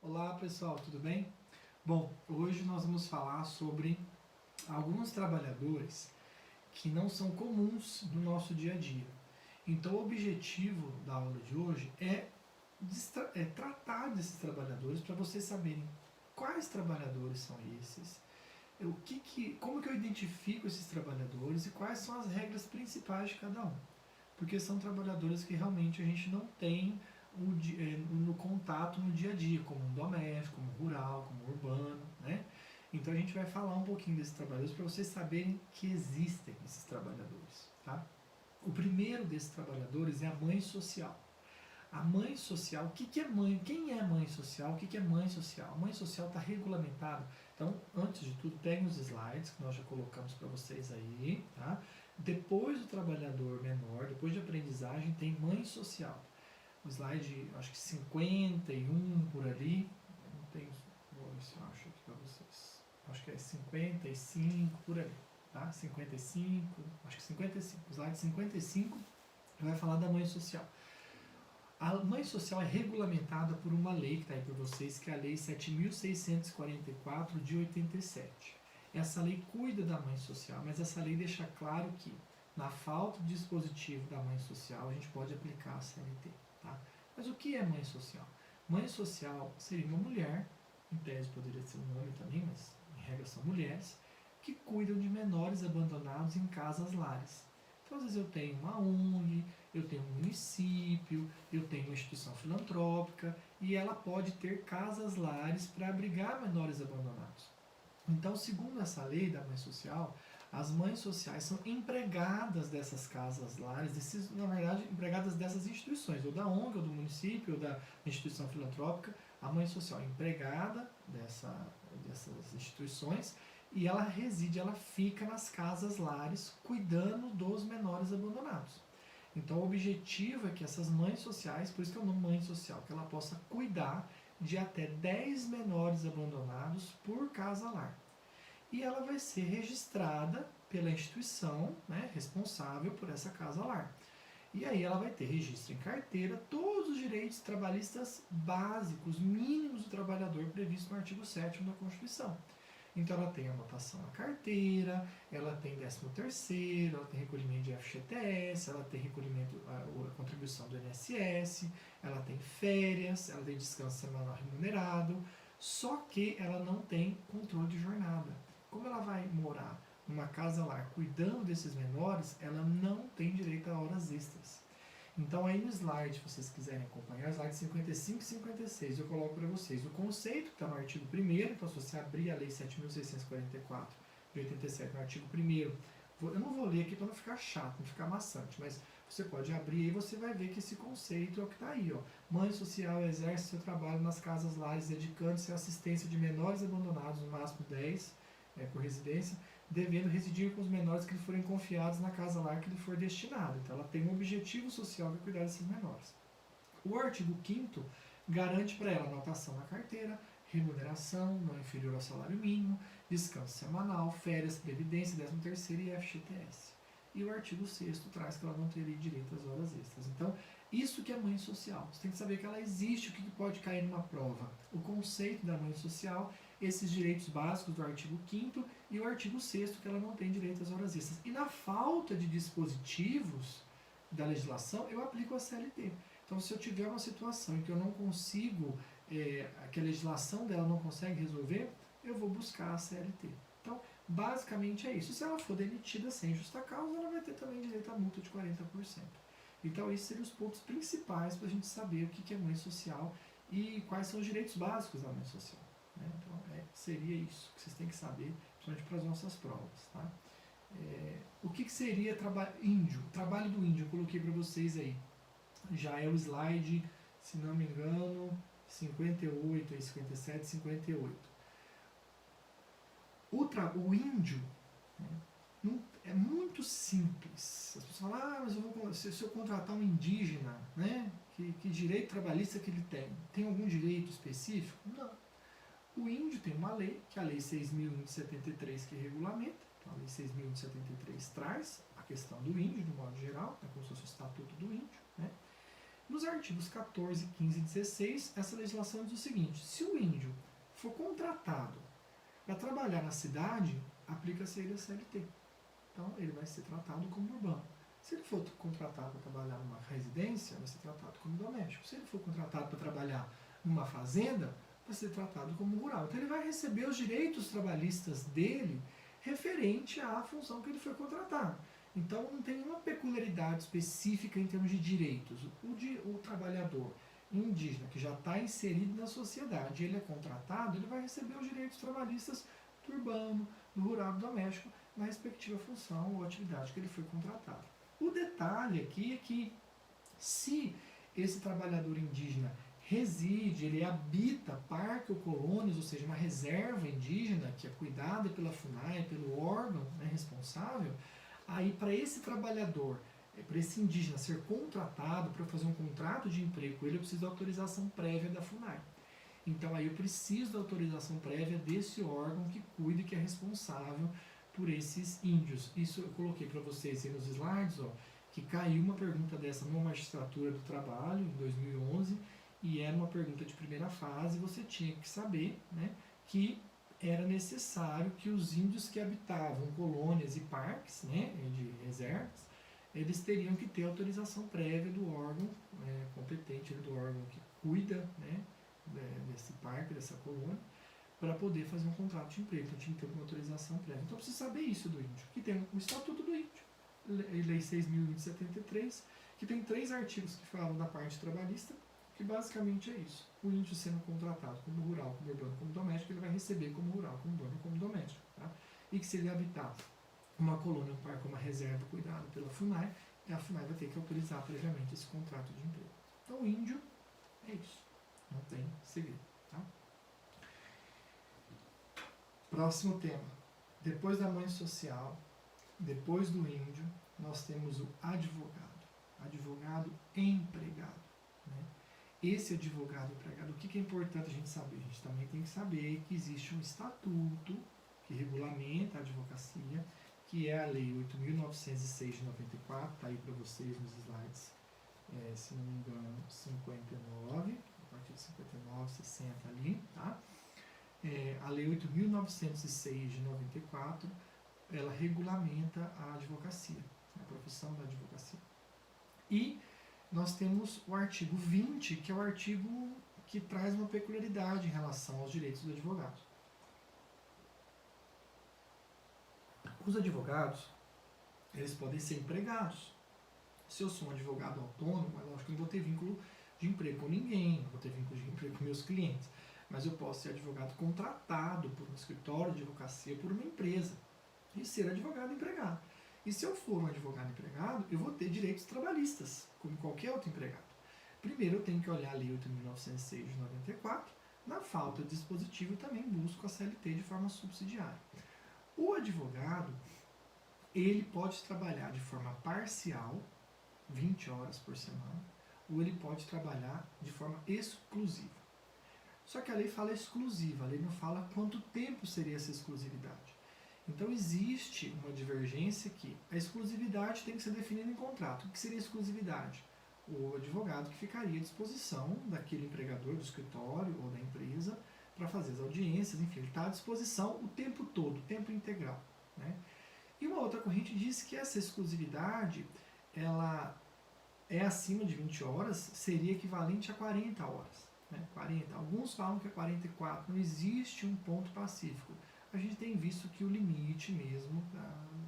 Olá pessoal, tudo bem? Bom, hoje nós vamos falar sobre alguns trabalhadores que não são comuns no nosso dia a dia. Então o objetivo da aula de hoje é tratar desses trabalhadores para vocês saberem quais trabalhadores são esses, como que eu identifico esses trabalhadores e quais são as regras principais de cada um. Porque são trabalhadores que realmente a gente não tem no contato no dia a dia, como um doméstico, como um rural, como um urbano, né? Então a gente vai falar um pouquinho desses trabalhadores para vocês saberem que existem esses trabalhadores, tá? O primeiro desses trabalhadores é a mãe social. A mãe social, o que, que é mãe? Quem é mãe social? O que, que é mãe social? A mãe social está regulamentada. Então, antes de tudo, peguem os slides que nós já colocamos para vocês aí, tá? Depois do trabalhador menor, depois de aprendizagem, tem mãe social. O slide, acho que 51 por ali. Não tenho, vou ver se eu acho aqui para vocês. Acho que é 55 por ali, tá? 55, acho que 55. O slide 55 vai falar da mãe social. A mãe social é regulamentada por uma lei que está aí para vocês, que é a Lei 7.644 de 87. Essa lei cuida da mãe social, mas essa lei deixa claro que, na falta de dispositivo da mãe social, a gente pode aplicar a CLT. Tá? Mas o que é mãe social? Mãe social seria uma mulher, em tese poderia ser um homem também, mas em regra são mulheres, que cuidam de menores abandonados em casas-lares. Então, às vezes eu tenho uma ONG, eu tenho um município, eu tenho uma instituição filantrópica e ela pode ter casas-lares para abrigar menores abandonados. Então, segundo essa lei da mãe social, as mães sociais são empregadas dessas casas-lares, na verdade, empregadas dessas instituições, ou da ONG, ou do município, ou da instituição filantrópica. A mãe social é empregada dessas instituições e ela reside, ela fica nas casas-lares cuidando dos menores abandonados. Então o objetivo é que essas mães sociais, por isso que é o nome mãe social, que ela possa cuidar de até 10 menores abandonados por casa-lar. E ela vai ser registrada pela instituição, né, responsável por essa casa-lar. E aí ela vai ter registro em carteira, todos os direitos trabalhistas básicos, mínimos do trabalhador previsto no artigo 7º da Constituição. Então ela tem anotação na carteira, ela tem 13º, ela tem recolhimento de FGTS, ela tem recolhimento, a contribuição do INSS, ela tem férias, ela tem descanso semanal remunerado, só que ela não tem controle de jornada. Como ela vai morar numa casa-lar cuidando desses menores, ela não tem direito a horas extras. Então aí no slide, se vocês quiserem acompanhar, slide 55 e 56, eu coloco para vocês o conceito que está no artigo 1º, então se você abrir a lei 7.644 de 87 no artigo 1º, eu não vou ler aqui para não ficar chato, não ficar maçante, mas você pode abrir e você vai ver que esse conceito é o que está aí. Ó. Mãe social exerce seu trabalho nas casas lares, dedicando-se à assistência de menores abandonados, no máximo 10 por residência, devendo residir com os menores que lhe forem confiados na casa-lar que lhe for destinado. Então ela tem um objetivo social de cuidar desses menores. O artigo 5º garante para ela anotação na carteira, remuneração não inferior ao salário mínimo, descanso semanal, férias, previdência, 13º e FGTS. E o artigo 6º traz que ela não teria direito às horas extras. Então, isso que é mãe social. Você tem que saber que ela existe, o que pode cair numa prova. O conceito da mãe social, esses direitos básicos do artigo 5º e o artigo 6º, que ela não tem direito às horas extras. E na falta de dispositivos da legislação, eu aplico a CLT. Então, se eu tiver uma situação em que eu não consigo, que a legislação dela não consegue resolver, eu vou buscar a CLT. Então, basicamente é isso. Se ela for demitida sem justa causa, ela vai ter também direito à multa de 40%. Então, esses seriam os pontos principais para a gente saber o que é mãe social e quais são os direitos básicos da mãe social. Né? Então, seria isso que vocês têm que saber, principalmente para as nossas provas. Tá? O que seria índio? Trabalho do índio, eu coloquei para vocês aí. Já é o slide, se não me engano, 58, 57, 58. O índio, né, é muito simples. As pessoas falam, mas se eu contratar um indígena, né, que direito trabalhista que ele tem? Tem algum direito específico? Não. O índio tem uma lei, que é a Lei 6.173, que regulamenta. Então, a Lei 6.173 traz a questão do índio, de modo geral, como se fosse o Estatuto do Índio. Né? Nos artigos 14, 15 e 16, essa legislação diz o seguinte: se o índio for contratado para trabalhar na cidade, aplica-se ele a CLT. Então, ele vai ser tratado como urbano. Se ele for contratado para trabalhar numa residência, vai ser tratado como doméstico. Se ele for contratado para trabalhar numa fazenda, vai ser tratado como rural. Então, ele vai receber os direitos trabalhistas dele referente à função que ele foi contratado. Então, não tem nenhuma peculiaridade específica em termos de direitos. O trabalhador indígena que já está inserido na sociedade, ele é contratado, ele vai receber os direitos trabalhistas do urbano, do rural, do doméstico, na respectiva função ou atividade que ele foi contratado. O detalhe aqui é que, se esse trabalhador indígena reside, ele habita parque ou colônias, ou seja, uma reserva indígena que é cuidada pela FUNAI, pelo órgão, né, responsável, aí para esse trabalhador, para esse indígena ser contratado, para fazer um contrato de emprego com ele, eu preciso da autorização prévia da FUNAI. Então aí eu preciso da autorização prévia desse órgão que cuida e que é responsável por esses índios. Isso eu coloquei para vocês aí nos slides, ó, que caiu uma pergunta dessa numa magistratura do trabalho em 2011, e era uma pergunta de primeira fase. Você tinha que saber, né, que era necessário que os índios que habitavam colônias e parques, né, de reservas, eles teriam que ter autorização prévia do órgão competente, do órgão que cuida, né, desse parque, dessa colônia, para poder fazer um contrato de emprego. Então tinha que ter uma autorização prévia. Então precisa saber isso do índio, que tem o Estatuto do Índio, Lei 6.073, que tem 3 artigos que falam da parte trabalhista, que basicamente é isso. O índio sendo contratado como rural, como urbano, como doméstico, ele vai receber como rural, como urbano, como doméstico. Tá? E que se ele habitar uma colônia, um parque, uma reserva cuidada pela FUNAI, a FUNAI vai ter que autorizar previamente esse contrato de emprego. Então o índio é isso. Não tem segredo. Tá? Próximo tema. Depois da mãe social, depois do índio, nós temos o advogado. Advogado empregado. Né? Esse advogado empregado, o que é importante a gente saber? A gente também tem que saber que existe um estatuto que regulamenta a advocacia, que é a Lei 8.906 de 94, está aí para vocês nos slides, se não me engano, 59, a partir de 59, 60 ali, tá? A Lei 8.906 de 94, ela regulamenta a advocacia, a profissão da advocacia. E nós temos o artigo 20, que é o artigo que traz uma peculiaridade em relação aos direitos do advogado. Os advogados, eles podem ser empregados. Se eu sou um advogado autônomo, é lógico que eu não vou ter vínculo de emprego com ninguém, não vou ter vínculo de emprego com meus clientes, mas eu posso ser advogado contratado por um escritório de advocacia, por uma empresa, e ser advogado empregado. E se eu for um advogado empregado, eu vou ter direitos trabalhistas, como qualquer outro empregado. Primeiro eu tenho que olhar a Lei 8.906 de 94, na falta de dispositivo eu também busco a CLT de forma subsidiária. O advogado, ele pode trabalhar de forma parcial, 20 horas por semana, ou ele pode trabalhar de forma exclusiva. Só que a lei fala exclusiva, a lei não fala quanto tempo seria essa exclusividade. Então existe uma divergência que a exclusividade tem que ser definida em contrato. O que seria exclusividade? O advogado que ficaria à disposição daquele empregador, do escritório ou da empresa para fazer as audiências, enfim, ele está à disposição o tempo todo, o tempo integral. Né? E uma outra corrente diz que essa exclusividade, ela é acima de 20 horas, seria equivalente a 40 horas. Né? 40. Alguns falam que é 44, não existe um ponto pacífico. A gente tem visto que o limite mesmo,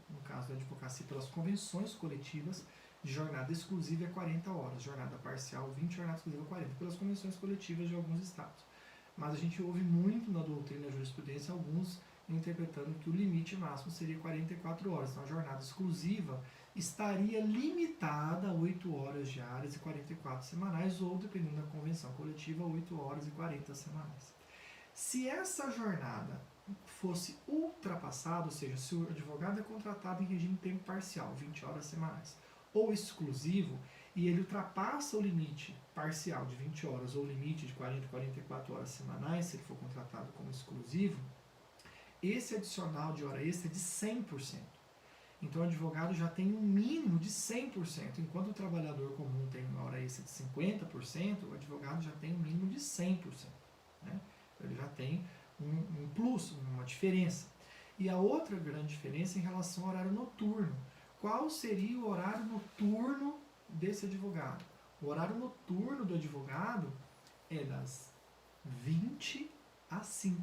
no caso da advocacia, pelas convenções coletivas, de jornada exclusiva é 40 horas, jornada parcial 20, jornada exclusiva 40, pelas convenções coletivas de alguns estados. Mas a gente ouve muito na doutrina e na jurisprudência alguns interpretando que o limite máximo seria 44 horas. Então a jornada exclusiva estaria limitada a 8 horas diárias e 44 semanais, ou, dependendo da convenção coletiva, 8 horas e 40 semanais. Se essa jornada fosse ultrapassada, ou seja, se o advogado é contratado em regime de tempo parcial, 20 horas semanais, ou exclusivo, e ele ultrapassa o limite parcial de 20 horas ou o limite de 40, 44 horas semanais, se ele for contratado como exclusivo, esse adicional de hora extra é de 100%. Então o advogado já tem um mínimo de 100%, enquanto o trabalhador comum tem uma hora extra de 50%, o advogado já tem um mínimo de 100%. Né? Ele já tem um plus, uma diferença. E a outra grande diferença é em relação ao horário noturno. Qual seria o horário noturno desse advogado? O horário noturno do advogado é das 20 às 5,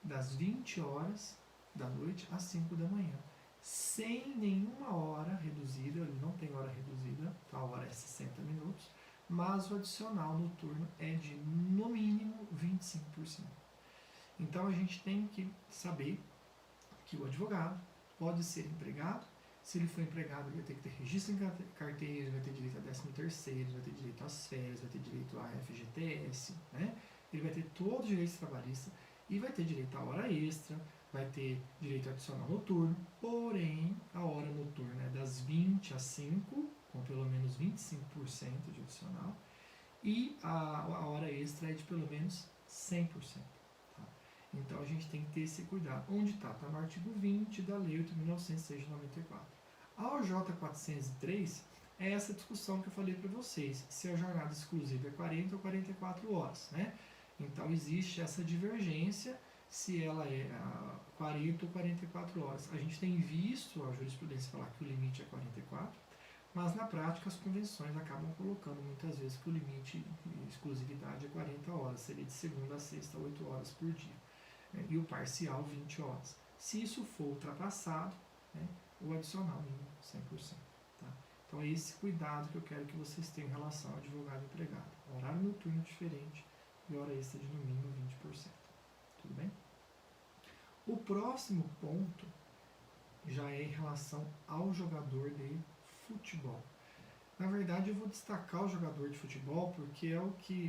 das 20 horas da noite às 5 da manhã, sem nenhuma hora reduzida. Ele não tem hora reduzida, a hora é 60 minutos, mas o adicional noturno é de no mínimo 25%. Então a gente tem que saber que o advogado pode ser empregado. Se ele for empregado, ele vai ter que ter registro em carteira, ele vai ter direito a 13º, ele vai ter direito às férias, vai ter direito a FGTS, né? Ele vai ter todos os direitos trabalhistas e vai ter direito à hora extra, vai ter direito adicional noturno, porém a hora noturna é das 20 às 5, com pelo menos 25% de adicional, e a hora extra é de pelo menos 100%. Tá? Então a gente tem que ter esse cuidado. Onde está? Está no artigo 20 da Lei 8.906 de 94. A OJ 403 é essa discussão que eu falei para vocês, se a jornada exclusiva é 40 ou 44 horas. Né? Então existe essa divergência se ela é 40 ou 44 horas. A gente tem visto a jurisprudência falar que o limite é 44, mas na prática as convenções acabam colocando muitas vezes que o limite de exclusividade é 40 horas, seria de segunda a sexta, 8 horas por dia, né? E o parcial 20 horas. Se isso for ultrapassado, né, o adicional mínimo 100%. Tá? Então é esse cuidado que eu quero que vocês tenham em relação ao advogado empregado. Horário noturno diferente e hora extra de no mínimo 20%. Tudo bem? O próximo ponto já é em relação ao jogador de futebol. Na verdade, eu vou destacar o jogador de futebol porque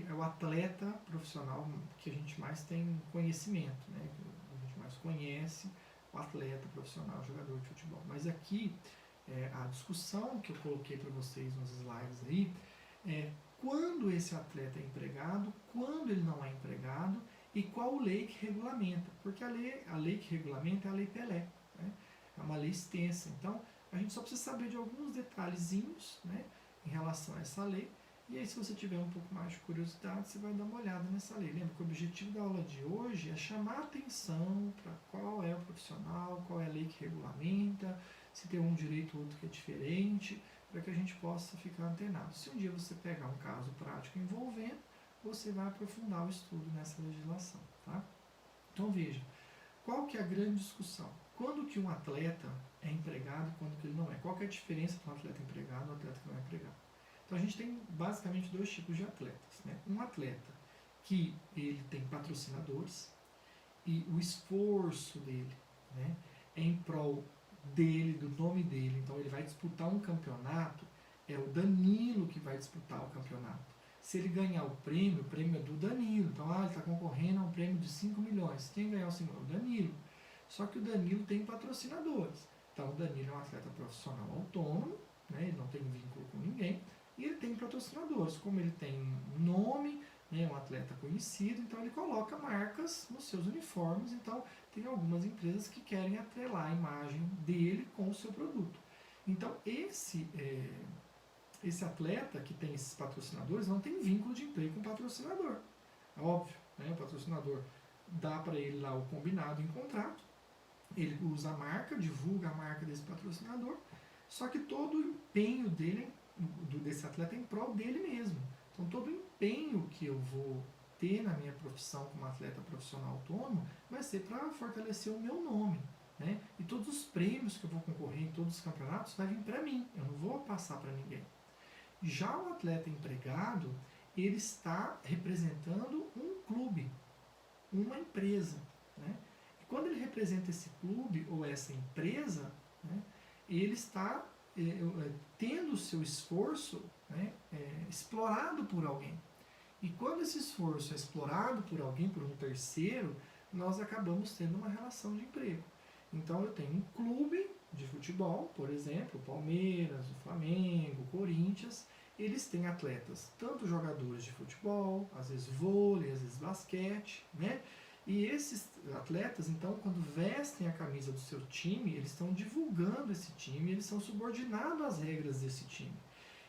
é o atleta profissional que a gente mais tem conhecimento, né? A gente mais conhece o atleta profissional, o jogador de futebol. Mas aqui, a discussão que eu coloquei para vocês nos slides aí é quando esse atleta é empregado, quando ele não é empregado e qual lei que regulamenta. Porque a lei que regulamenta é a Lei Pelé, né? É uma lei extensa. Então, a gente só precisa saber de alguns detalhezinhos, né, em relação a essa lei. E aí, se você tiver um pouco mais de curiosidade, você vai dar uma olhada nessa lei. Lembra que o objetivo da aula de hoje é chamar a atenção para qual é o profissional, qual é a lei que regulamenta, se tem um direito ou outro que é diferente, para que a gente possa ficar antenado. Se um dia você pegar um caso prático envolvendo, você vai aprofundar o estudo nessa legislação. Tá? Então, veja, qual que é a grande discussão? Quando que um atleta é empregado e quando que ele não é? Qual que é a diferença entre um atleta empregado e um atleta que não é empregado? Então a gente tem basicamente dois tipos de atletas. Né? Um atleta que ele tem patrocinadores e o esforço dele, né, é em prol dele, do nome dele. Então ele vai disputar um campeonato, é o Danilo que vai disputar o campeonato. Se ele ganhar o prêmio é do Danilo. Então ele está concorrendo a um prêmio de 5 milhões. Quem ganhar o 5 milhões? O Danilo. Só que o Danilo tem patrocinadores. Então o Danilo é um atleta profissional autônomo, né, ele não tem vínculo com ninguém, e ele tem patrocinadores. Como ele tem um nome, né, um atleta conhecido, então ele coloca marcas nos seus uniformes. Então tem algumas empresas que querem atrelar a imagem dele com o seu produto. Então esse atleta que tem esses patrocinadores não tem vínculo de emprego com o patrocinador. É óbvio, né, o patrocinador dá para ele lá o combinado em contrato, ele usa a marca, divulga a marca desse patrocinador, só que todo o empenho desse atleta é em prol dele mesmo. Então todo o empenho que eu vou ter na minha profissão como atleta profissional autônomo vai ser para fortalecer o meu nome. Né? E todos os prêmios que eu vou concorrer em todos os campeonatos vai vir para mim, eu não vou passar para ninguém. Já o atleta empregado, ele está representando um clube, uma empresa. Né? E quando ele representa esse clube ou essa empresa, né, ele está tendo o seu esforço, né, explorado por alguém. E quando esse esforço é explorado por alguém, por um terceiro, nós acabamos tendo uma relação de emprego. Então eu tenho um clube de futebol, por exemplo, o Palmeiras, o Flamengo, o Corinthians, eles têm atletas, tanto jogadores de futebol, às vezes vôlei, às vezes basquete, né? E esses atletas, então, quando vestem a camisa do seu time, eles estão divulgando esse time, eles são subordinados às regras desse time.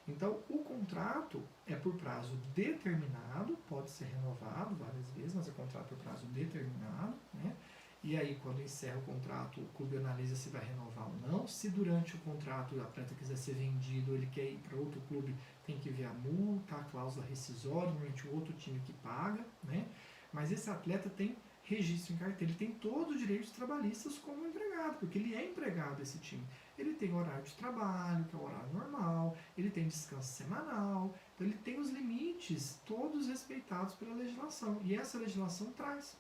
Então, o contrato é por prazo determinado, pode ser renovado várias vezes, mas é contrato por prazo determinado, né? E aí, quando encerra o contrato, o clube analisa se vai renovar ou não. Se durante o contrato o atleta quiser ser vendido, ele quer ir para outro clube, tem que ver a multa, a cláusula rescisória, normalmente o outro time que paga, né? Mas esse atleta tem registro em carteira, ele tem todos os direitos trabalhistas como empregado, porque ele é empregado desse time. Ele tem horário de trabalho, que é o horário normal, ele tem descanso semanal, então ele tem os limites todos respeitados pela legislação, e essa legislação traz,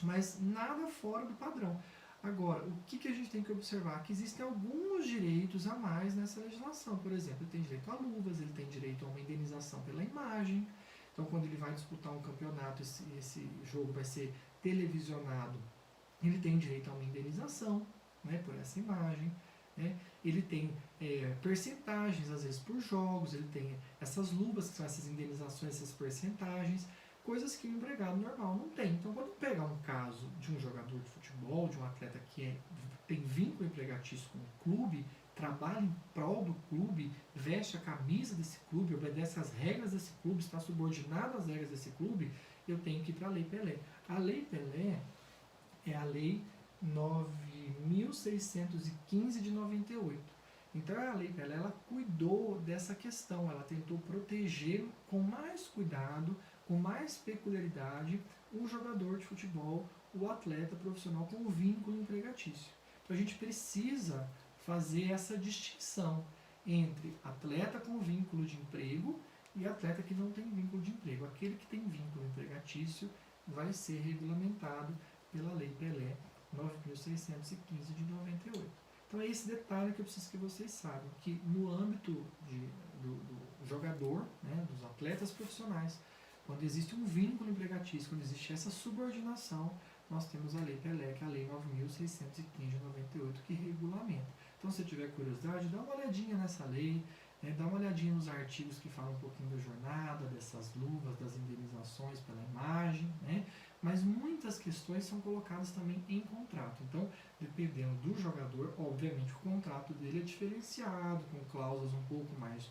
mas nada fora do padrão. Agora, o que a gente tem que observar? Que existem alguns direitos a mais nessa legislação. Por exemplo, ele tem direito a luvas, ele tem direito a uma indenização pela imagem. Então, quando ele vai disputar um campeonato, esse jogo vai ser televisionado, ele tem direito a uma indenização, né, por essa imagem. Né? Ele tem percentagens, às vezes, por jogos, ele tem essas luvas, que são essas indenizações, essas percentagens, coisas que o empregado normal não tem. Então, quando pegar um caso de um jogador de futebol, de um atleta que tem vínculo empregatício com o clube, trabalha em prol do clube, veste a camisa desse clube, obedece às regras desse clube, está subordinado às regras desse clube, eu tenho que ir para a Lei Pelé. A Lei Pelé é a Lei 9.615 de 98. Então a Lei Pelé, ela cuidou dessa questão, ela tentou proteger com mais cuidado, com mais peculiaridade, o jogador de futebol, o atleta profissional com vínculo empregatício. Então a gente precisa fazer essa distinção entre atleta com vínculo de emprego e atleta que não tem vínculo de emprego. Aquele que tem vínculo empregatício vai ser regulamentado pela Lei Pelé 9.615 de 98. Então é esse detalhe que eu preciso que vocês saibam, que no âmbito do jogador, né, dos atletas profissionais, quando existe um vínculo empregatício, quando existe essa subordinação, nós temos a Lei Pelé, que é a Lei 9.615 de 98, que regulamenta. Então, se tiver curiosidade, dá uma olhadinha nessa lei, né, dá uma olhadinha nos artigos que falam um pouquinho da jornada, dessas luvas, das indenizações pela imagem, né? Mas muitas questões são colocadas também em contrato. Então, dependendo do jogador, obviamente o contrato dele é diferenciado, com cláusulas um pouco mais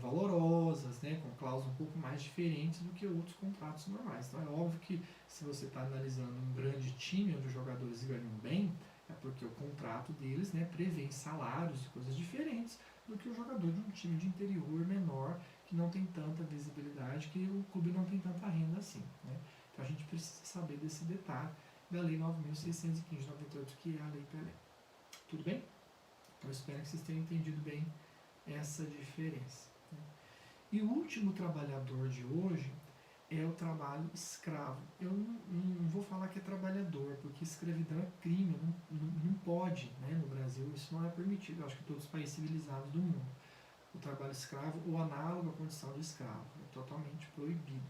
valorosas, né, com cláusulas um pouco mais diferentes do que outros contratos normais. Então é óbvio que se você está analisando um grande time onde os jogadores ganham bem, é porque o contrato deles, né, prevê salários e coisas diferentes do que o jogador de um time de interior menor, que não tem tanta visibilidade, que o clube não tem tanta renda assim. Né? Então a gente precisa saber desse detalhe da Lei 9.615 de 98, que é a Lei Pelé. Tudo bem? Então eu espero que vocês tenham entendido bem essa diferença. Né? E o último trabalhador de hoje é o trabalho escravo. Eu não vou falar que é trabalhador, porque escravidão é crime, não pode, né? No Brasil isso não é permitido, eu acho que em todos os países civilizados do mundo. O trabalho escravo ou análogo à condição de escravo é totalmente proibido.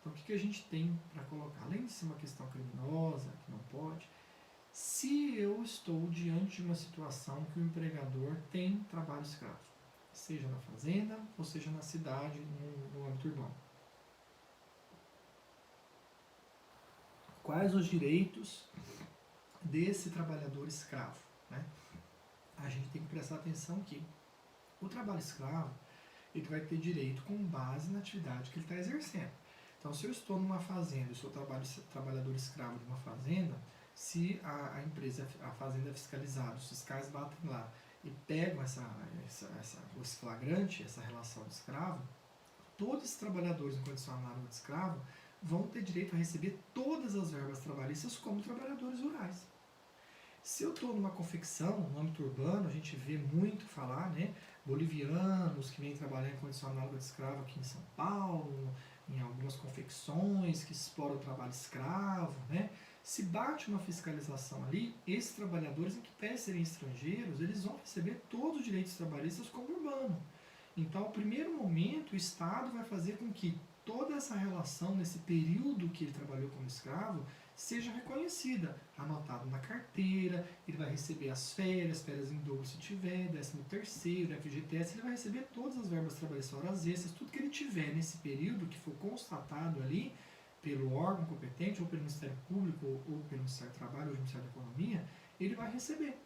Então o que a gente tem para colocar? Além de ser uma questão criminosa, que não pode, se eu estou diante de uma situação que o empregador tem trabalho escravo, seja na fazenda ou seja na cidade, no âmbito urbano. Quais os direitos desse trabalhador escravo? Né? A gente tem que prestar atenção que o trabalho escravo, ele vai ter direito com base na atividade que ele está exercendo. Então, se eu estou numa fazenda, eu sou trabalhador escravo de uma fazenda, se a empresa, a fazenda é fiscalizada, os fiscais batem lá e pegam esse flagrante, essa relação de escravo, todos esses trabalhadores em condição análoga de escravo vão ter direito a receber todas as verbas trabalhistas como trabalhadores rurais. Se eu estou numa confecção, no âmbito urbano, a gente vê muito falar, né, bolivianos que vêm trabalhar em condição análoga de escravo aqui em São Paulo, em algumas confecções que exploram o trabalho escravo, né? Se bate uma fiscalização ali, esses trabalhadores, em que pese serem estrangeiros, eles vão receber todos os direitos trabalhistas como urbano. Então, ao primeiro momento, o Estado vai fazer com que toda essa relação, nesse período que ele trabalhou como escravo, seja reconhecida, anotado na carteira, ele vai receber as férias em dobro se tiver, 13º, FGTS, ele vai receber todas as verbas trabalhistas, horas extras, tudo que ele tiver nesse período que for constatado ali pelo órgão competente, ou pelo Ministério Público, ou pelo Ministério do Trabalho, ou pelo Ministério da Economia, ele vai receber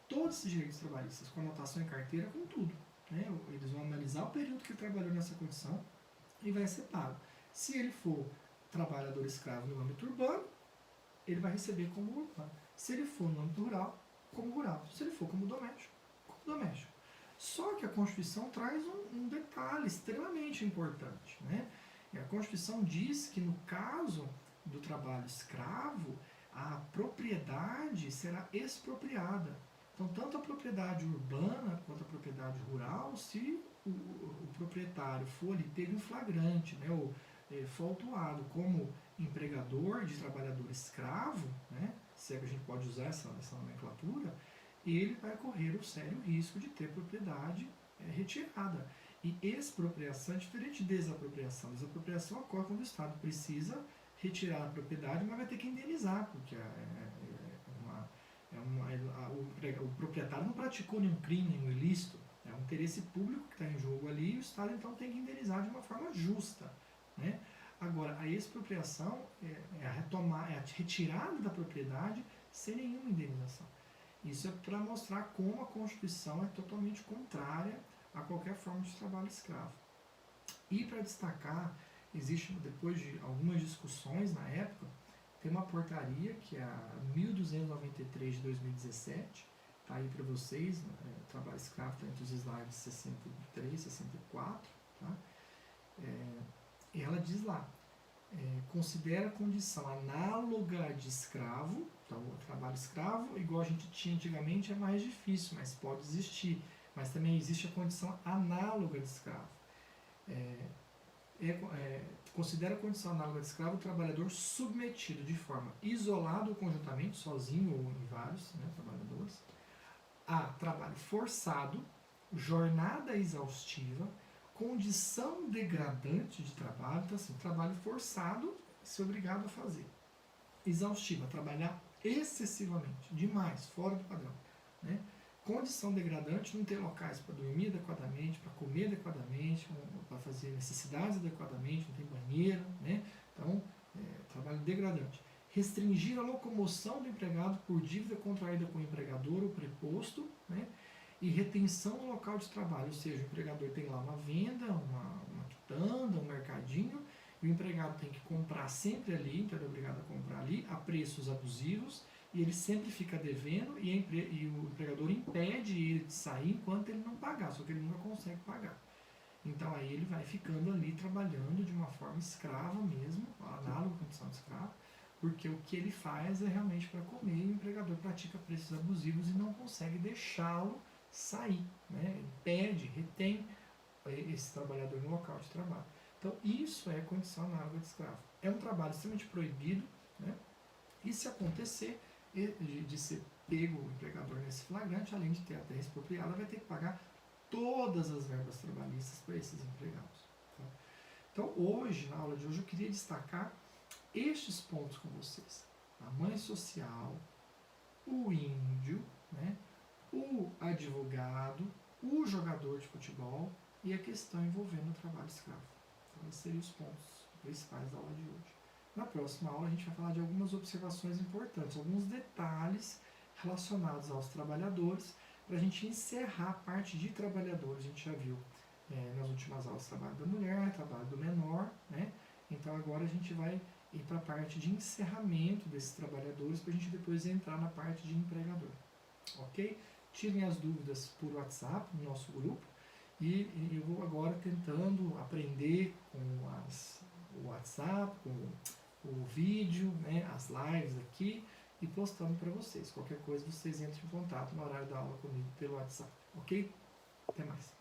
todos esses direitos trabalhistas, com anotação em carteira, com tudo. Né? Eles vão analisar o período que ele trabalhou nessa condição e vai ser pago. Se ele for trabalhador escravo no âmbito urbano, ele vai receber como urbano. Se ele for no âmbito rural, como rural. Se ele for como doméstico, como doméstico. Só que a Constituição traz um detalhe extremamente importante. Né? E a Constituição diz que no caso do trabalho escravo, a propriedade será expropriada. Então, tanto a propriedade urbana quanto a propriedade rural, se o proprietário for ali pego em flagrante, né, ou for autuado como empregador de trabalhador escravo, né, se é que a gente pode usar essa nomenclatura, ele vai correr o sério risco de ter propriedade retirada. E expropriação é diferente de desapropriação. Desapropriação ocorre quando o Estado precisa retirar a propriedade, mas vai ter que indenizar, porque o proprietário não praticou nenhum crime, nenhum ilícito. É um interesse público que está em jogo ali, e o Estado então tem que indenizar de uma forma justa. Né? Agora, a expropriação é a retirada da propriedade sem nenhuma indenização. Isso é para mostrar como a Constituição é totalmente contrária a qualquer forma de trabalho escravo. E para destacar, existe, depois de algumas discussões na época, tem uma portaria que é a 1293 de 2017, está aí para vocês, trabalho escravo está entre os slides 63 e 64, tá? E ela diz lá, considera a condição análoga de escravo, então o trabalho escravo, igual a gente tinha antigamente, é mais difícil, mas pode existir, mas também existe a condição análoga de escravo. Considera a condição análoga de escravo o trabalhador submetido de forma isolada ou conjuntamente, sozinho ou em vários, né, trabalhadores, a trabalho forçado, jornada exaustiva, condição degradante de trabalho, então assim, trabalho forçado, ser obrigado a fazer. Exaustiva, trabalhar excessivamente, demais, fora do padrão. Né? Condição degradante, não ter locais para dormir adequadamente, para comer adequadamente, para fazer necessidades adequadamente, não tem banheiro, né? Então, trabalho degradante. Restringir a locomoção do empregado por dívida contraída com o empregador ou preposto, né? E retenção no local de trabalho, ou seja, o empregador tem lá uma venda, uma quitanda, um mercadinho, e o empregado tem que comprar sempre ali, então ele é obrigado a comprar ali, a preços abusivos, e ele sempre fica devendo, e o empregador impede ele de sair enquanto ele não pagar, só que ele nunca consegue pagar. Então aí ele vai ficando ali trabalhando de uma forma escrava mesmo, análoga à condição de escravo, porque o que ele faz é realmente para comer, e o empregador pratica preços abusivos e não consegue deixá-lo sair, né? Impede, retém esse trabalhador no local de trabalho. Então isso é condição análoga de escravo. É um trabalho extremamente proibido, né? E se acontecer de ser pego o empregador nesse flagrante, além de ter a terra expropriada, vai ter que pagar todas as verbas trabalhistas para esses empregados. Tá? Então hoje, na aula de hoje, eu queria destacar estes pontos com vocês. A mãe social, o índio, né? O advogado, o jogador de futebol e a questão envolvendo o trabalho escravo. Então esses seriam os pontos principais da aula de hoje. Na próxima aula a gente vai falar de algumas observações importantes, alguns detalhes relacionados aos trabalhadores, para a gente encerrar a parte de trabalhadores. A gente já viu nas últimas aulas trabalho da mulher, trabalho do menor, né? Então agora a gente vai ir para a parte de encerramento desses trabalhadores, para a gente depois entrar na parte de empregador. Ok? Tirem as dúvidas por WhatsApp, no nosso grupo, e eu vou agora tentando aprender com o WhatsApp, com o vídeo, né, as lives aqui, e postando para vocês. Qualquer coisa, vocês entrem em contato no horário da aula comigo pelo WhatsApp. Ok? Até mais.